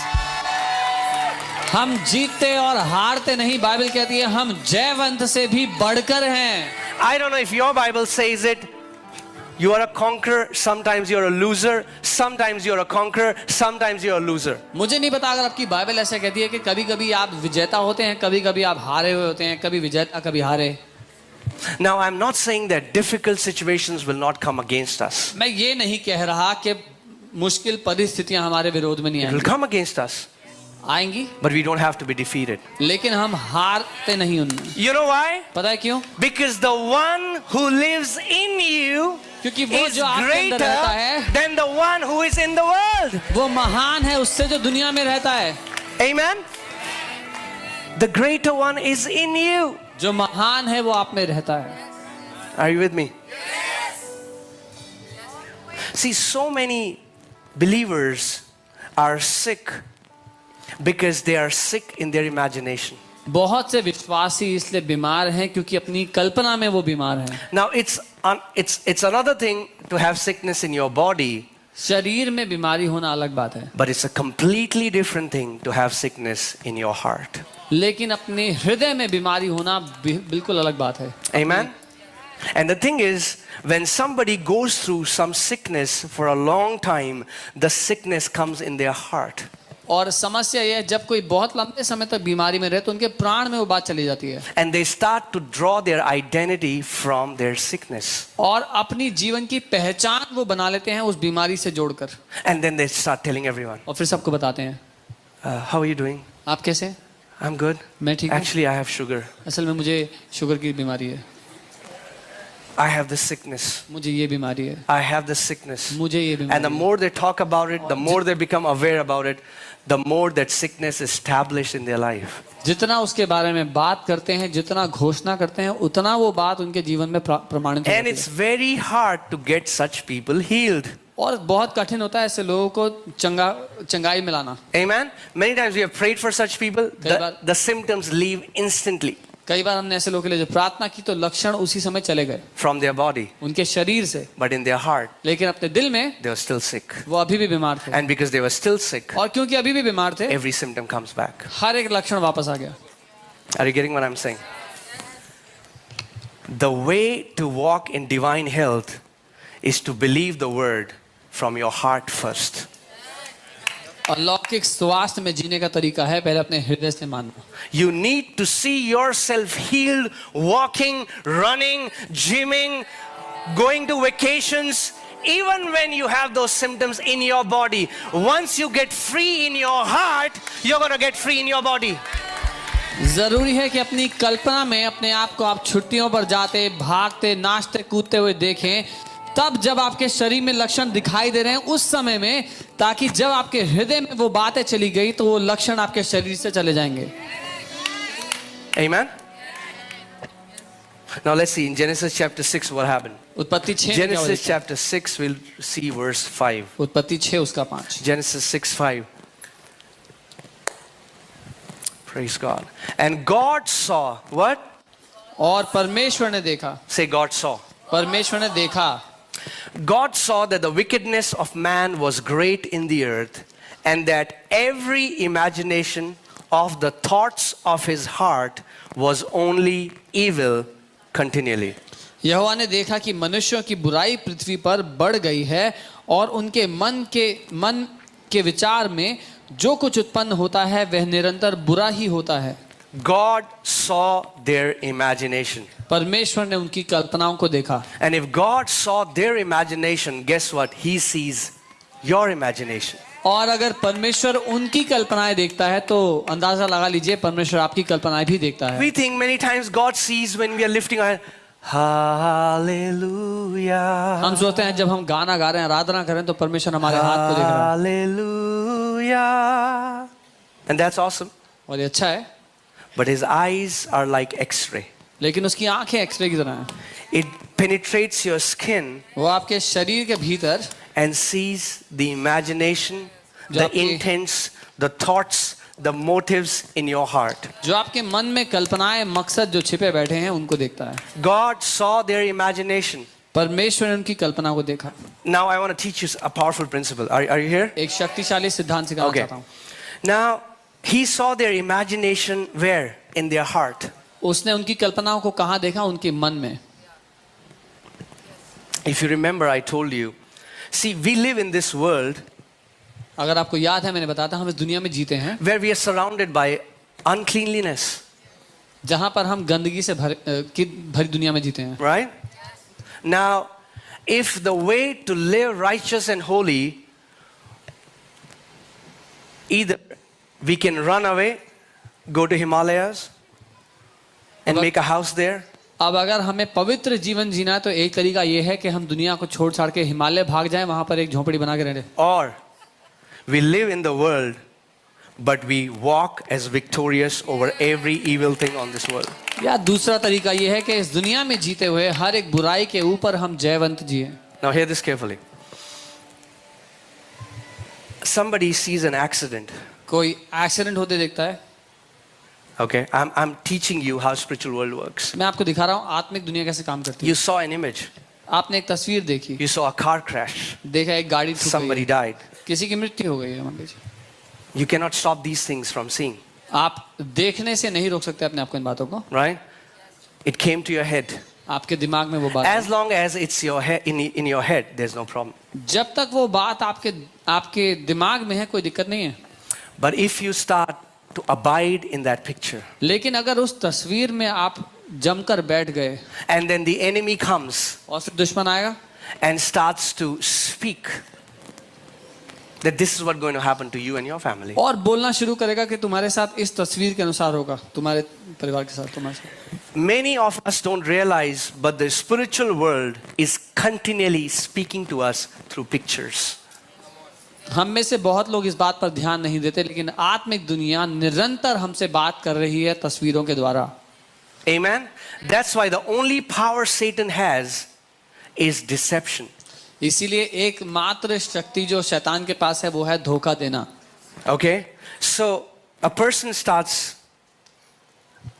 हम जीतते और हारते नहीं, बाइबल कहती है हम जयवंत से भी बढ़कर हैं। I don't know if your Bible says it. You are a conqueror, sometimes you're a loser, sometimes you're a conqueror, sometimes you're a loser. मुझे नहीं पता अगर आपकी बाइबल ऐसा कहती है कि कभी कभी आप विजेता होते हैं, कभी कभी आप हारे हुए होते हैं, कभी विजेता कभी हारे। Now I'm not saying that difficult situations will not come against us. मैं ये नहीं कह रहा कि मुश्किल परिस्थितियां हमारे विरोध में नहीं It will आएंगी, come against us, आएंगी, but we don't have to be defeated. लेकिन हम हारते नहीं उनमें। You know why? पता है क्यों? Because the one who lives in you क्योंकि वो is जो आपके अंदर रहता greater है than the one who is in the world. वो महान है उससे जो दुनिया में रहता है। Amen? The greater one is in you. जो महान है वो आप में रहता है। Are you with me? See, so many believers are sick because they are sick in their imagination. बहुत से विश्वासी इसलिए बीमार हैं क्योंकि अपनी कल्पना में वो बीमार हैं। Now it's another thing to have sickness in your body, शरीर में बीमारी होना अलग बात है, but it's a completely different thing to have sickness in your heart. लेकिन अपने हृदय में बीमारी होना बिल्कुल अलग बात है। Amen? And the thing is, when somebody goes through some sickness for a long time, the sickness comes in their heart. और समस्या यह है जब कोई बहुत लंबे समय तक बीमारी में रहे तो उनके प्राण में वो बात चली जाती है। And they start to draw their identity from their sickness. और अपनी जीवन की पहचान वो बना लेते हैं उस बीमारी से जोड़कर। And then they start telling everyone, और फिर सबको बताते हैं, how are you doing? आप कैसे हैं? I'm good. मैं ठीक हूँ। Actually, I have sugar. असल में मुझे शुगर की बीमारी है, I have this sickness. मुझे ये बीमारी है, I have this sickness. मुझे ये And बीमारी the है। more they talk about it, the more they become aware about it, the more that sickness is established in their life. जितना उसके बारे में बात करते हैं, जितना घोषणा करते हैं, उतना वो बात उनके जीवन में प्रमाणित And होती it's है। very hard to get such people healed. और बहुत कठिन होता है ऐसे लोगों को चंगाई मिलाना। Amen? Many times we have prayed for such people, कई बार- the symptoms leave instantly कई बार हमने ऐसे लोगों के लिए जो प्रार्थना की तो लक्षण उसी समय चले गए from their body, उनके शरीर से, but in their heart, लेकिन अपने दिल में they were still sick. वो अभी भी बीमार थे। And because they were still sick, और क्योंकि अभी भी बीमार थे, every symptom comes back. हर एक लक्षण वापस आ गया। Are you getting what I'm saying? The way to walk in divine health is to believe the word from your heart first. अलौकिक स्वास्थ्य में जीने का तरीका है पहले अपने हृदय से मानना। You need to see yourself healed, walking, running, gymming, going to vacations, even when you have those symptoms in your body. Once you get free in your heart, you're going to get free in your body. जरूरी है कि अपनी कल्पना में अपने आप को आप छुट्टियों पर जाते, भागते, नाचते, कूदते हुए देखें, तब जब आपके शरीर में लक्षण दिखाई दे रहे हैं उस समय में, ताकि जब आपके हृदय में वो बातें चली गई तो वो लक्षण आपके शरीर से चले जाएंगे। Amen? Now let's see in Genesis chapter 6 what happened. उत्पत्ति 6 में क्या हुआ Genesis देखिए। chapter 6, we'll see verse 5. उत्पत्ति 6 उसका 5। Genesis 6:5. Praise God. And God saw what? और परमेश्वर ने देखा, Say God saw. परमेश्वर ने देखा, God saw that the wickedness of man was great in the earth, and that every imagination of the thoughts of his heart was only evil continually. यहोवा ने देखा कि मनुष्यों की बुराई पृथ्वी पर बढ़ गई है और उनके मन के विचार में जो कुछ उत्पन्न होता है वह निरंतर बुरा ही होता है। God saw their imagination. परमेश्वर ने उनकी कल्पनाओं को देखा। And if God saw their imagination, guess what? He sees your imagination. और अगर परमेश्वर उनकी कल्पनाएं देखता है तो अंदाजा लगा लीजिए परमेश्वर आपकी कल्पनाएं भी देखता है। We think many times God sees when we are lifting our Hallelujah. हम सोचते हैं जब हम गाना गा रहे हैं, आराधना कर रहे हैं तो परमेश्वर हमारे हाथ को देख रहा है Hallelujah. And that's awesome. और ये अच्छा है, But his eyes are like X-ray. लेकिन उसकी आंखें एक्सरे की तरह हैं। It penetrates your skin वो आपके शरीर के भीतर and sees the imagination, जो the आपके- intents, the thoughts, the motives in your heart. जो आपके मन में कल्पनाएं, मकसद जो छिपे बैठे हैं उनको देखता है। God saw their imagination. परमेश्वर ने उनकी कल्पना को देखा। Now I want to teach you a powerful principle. Are you here? एक शक्तिशाली सिद्धांत सिखाना Okay. चाहता हूँ। Now, He saw their imagination where? In their heart. उसने उनकी कल्पनाओं को कहाँ देखा? उनके मन में. If you remember, I told you, see, we live in this world अगर आपको याद है मैंने बताया था हम इस दुनिया में जीते हैं where we are surrounded by uncleanliness, जहाँ पर हम गंदगी से भरी दुनिया में जीते हैं. right? Now, if the way to live righteous and holy, either we can run away, go to Himalayas and make a house there, अब अगर हमें पवित्र जीवन जीना है तो एक तरीका ये है कि हम दुनिया को छोड़ छाड़ के हिमालय भाग जाएं, वहां पर एक झोपड़ी बना के रहें. or we live in the world but we walk as victorious over every evil thing on this world. या दूसरा तरीका ये है कि इस दुनिया में जीते हुए हर एक बुराई के ऊपर हम जयवंत जिए. Now hear this carefully. Somebody sees an accident. कोई एक्सीडेंट होते देखता है. Okay, I'm teaching you how spiritual world works. मैं आपको दिखा रहा हूँ आत्मिक दुनिया कैसे काम करती है. You saw an image. आपने एक तस्वीर देखी, You saw a car crash. देखा एक गाड़ी ठुक Somebody गई, died. किसी की मृत्यु हो गई है मान लीजिए. You cannot stop these things from seeing, आप देखने से नहीं रोक सकते अपने आप को इन बातों को. right? It came to your head. आपके दिमाग में वो बात As long as it's your head in your head, there's no problem. जब तक वो बात आपके दिमाग में है कोई दिक्कत नहीं है. But if you start to abide in that picture, लेकिन अगर उस तस्वीर में आप जमकर बैठ गए and then the enemy comes और फिर दुश्मन आएगा and starts to speak that this is what's going to happen to you and your family. और बोलना शुरू करेगा कि तुम्हारे साथ इस तस्वीर के अनुसार होगा, तुम्हारे परिवार के साथ, तुम्हारे साथ. Many of us don't realize, but the spiritual world is continually speaking to us through pictures. हम में से बहुत लोग इस बात पर ध्यान नहीं देते, लेकिन आत्मिक दुनिया निरंतर हमसे बात कर रही है तस्वीरों के द्वारा. Amen? That's why the only power Satan has is deception. इसीलिए एकमात्र शक्ति जो शैतान के पास है वो है धोखा देना. Okay? So a person starts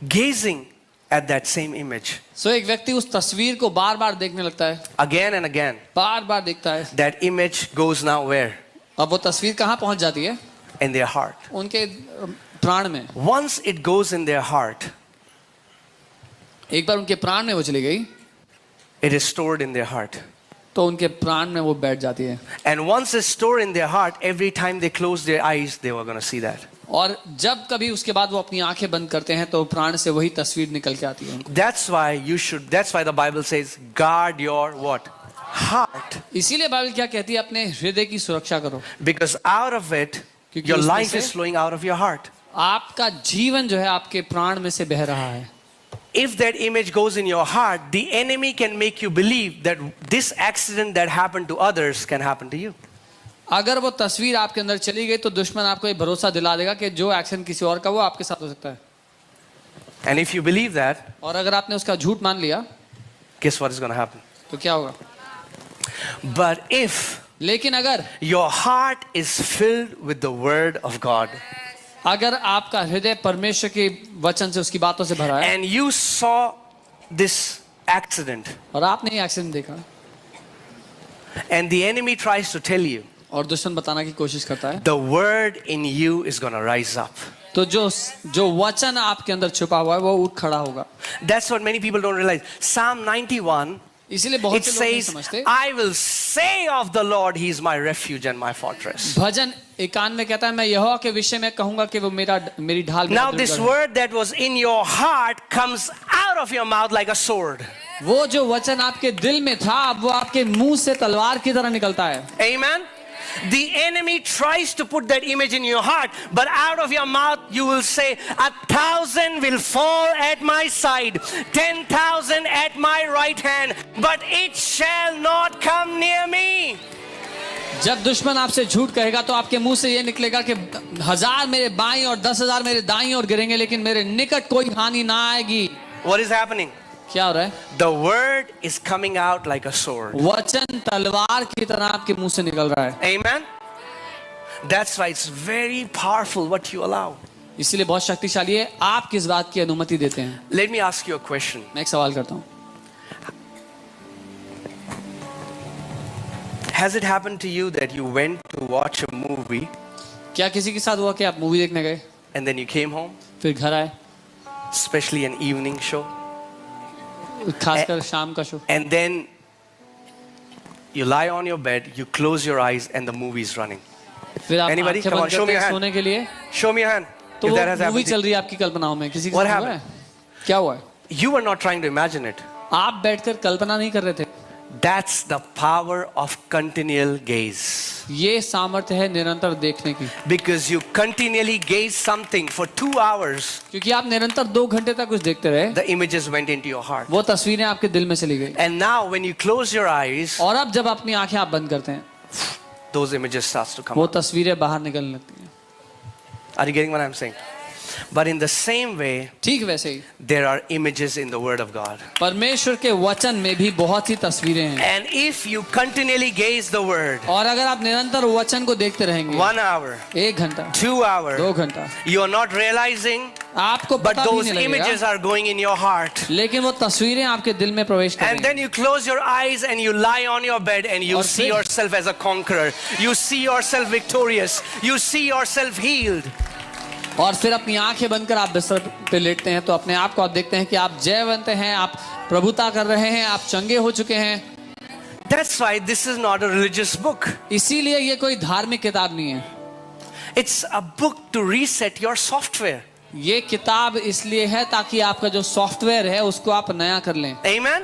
gazing at that same image सो एक व्यक्ति उस तस्वीर को बार बार देखने लगता है, again and again. बार बार देखता है. That image goes now where? अब वो तस्वीर कहाँ पहुंच जाती है? In their heart. उनके प्राण में. Once it goes in their heart, एक बार उनके प्राण में वो चली गई it is stored in their heart. तो उनके प्राण में वो बैठ जाती है. And once it's stored in their heart, every time they close their eyes, they were going to see that. और जब कभी उसके बाद वो अपनी आंखें बंद करते हैं तो प्राण से वही तस्वीर निकल के आती है. That's why the Bible says, guard your what? Heart. इसीलिए बाइबल क्या कहती है? अपने हृदय की सुरक्षा करो. Because out of it, क्योंकि your उसमें life से is flowing out of your heart. आपका जीवन जो है आपके प्राण में से बह रहा है. If that image goes in your heart, the enemy can make you believe that this accident that happened to others can happen to you. अगर वो तस्वीर आपके अंदर चली गई तो दुश्मन आपको ये भरोसा दिला देगा कि जो एक्शन किसी और का वो आपके साथ हो सकता है. And if you believe that, और अगर आपने उसका झूठ मान लिया guess what is going to happen? तो क्या होगा? But if लेकिन अगर your heart is filled with the word of God, अगर आपका हृदय परमेश्वर के वचन से उसकी बातों से भरा है and you saw this accident, और आपने ये एक्सीडेंट देखा and the enemy tries to tell you, और दुश्मन बताना की कोशिश करता है, the word in you is going to rise up. तो जो वचन आपके अंदर छुपा हुआ है वो उठ खड़ा होगा. That's what many people don't realize. Psalm 91, इसीलिए it बहुत से लोग नहीं says, समझते. I will say of the Lord, He is my refuge and my fortress. भजन 91 में कहता है मैं यहोवा के विषय में कहूंगा कि वो मेरी ढाल. Now this word that was in your heart comes out of your mouth like a sword. वो जो वचन आपके दिल में था अब वो आपके मुंह से तलवार की तरह निकलता है. Amen. The enemy tries to put that image in your heart, but out of your mouth you will say, 1,000 will fall at my side, 10,000 at my right hand, but it shall not come near me. जब दुश्मन आपसे झूठ कहेगा तो आपके मुंह से ये निकलेगा कि 1000 मेरे बाईं और 10,000 मेरे दाईं ओर गिरेंगे लेकिन मेरे निकट कोई हानि ना आएगी. What is happening? क्या हो रहा है? The word is coming out like a sword. वचन तलवार की तरह आपके मुंह से निकल रहा है. Amen. That's why it's very powerful what you allow. इसलिए बहुत शक्तिशाली है आप किस बात की अनुमति देते हैं. Let me ask you a question. मैं एक सवाल करता हूँ. Has it happened to you that you went to watch a movie क्या किसी के साथ हुआ कि आप मूवी देखने गए and then you came home, फिर घर आए, especially an evening show, खासकर शाम का show, and then you lie on your bed, you close your eyes, and the movie is running. फिर आप Anybody? आंखें Come on, बंद show me करते your हैं hand. सोने के लिए, Show me your hand. तो If वो that has मूवी happened, चल रही है आपकी कल्पनाओं में, किसी के What साथ हुआ है? क्या हुआ है? you were not trying to imagine it. आप बैठकर कल्पना नहीं कर रहे थे। That's the power of continual gaze. ये सामर्थ्य है निरंतर देखने की, Because you continually gaze something for 2 hours, क्योंकि आप निरंतर 2 घंटे तक कुछ देखते रहे, the images went into your heart. वो तस्वीरें आपके दिल में चली गई, And now when you close your eyes, और अब जब अपनी आंखें आप बंद करते हैं, those images starts to come वो out. तस्वीरें बाहर निकलने लगती हैं। Are you getting what I'm saying? But in the same way, ठीक वैसे ही there are images in the Word of God. परमेश्वर के वचन में भी बहुत सी तस्वीरें हैं, And if you continually gaze the Word, और अगर आप निरंतर वचन को देखते रहेंगे 1 hour, 1 घंटा 2 hours, 2 घंटा, you are not realizing, आपको but पता भी those नहीं images लगेगा, are going in your heart. लेकिन वो तस्वीरें आपके दिल में प्रवेश And करेंगी, then you close your eyes and you lie on your bed and you और see फिर- yourself as a conqueror. You see yourself victorious. You see yourself healed. और फिर अपनी आंखें बंद कर आप बिस्तर पे लेटते हैं, तो अपने आप को आप देखते हैं कि आप जयवंत हैं, आप प्रभुता कर रहे हैं, आप चंगे हो चुके हैं। That's why this is not a religious book. इसीलिए ये कोई धार्मिक किताब नहीं है, It's a book to reset your software. ये किताब इसलिए है ताकि आपका जो सॉफ्टवेयर है उसको आप नया कर लें। Amen?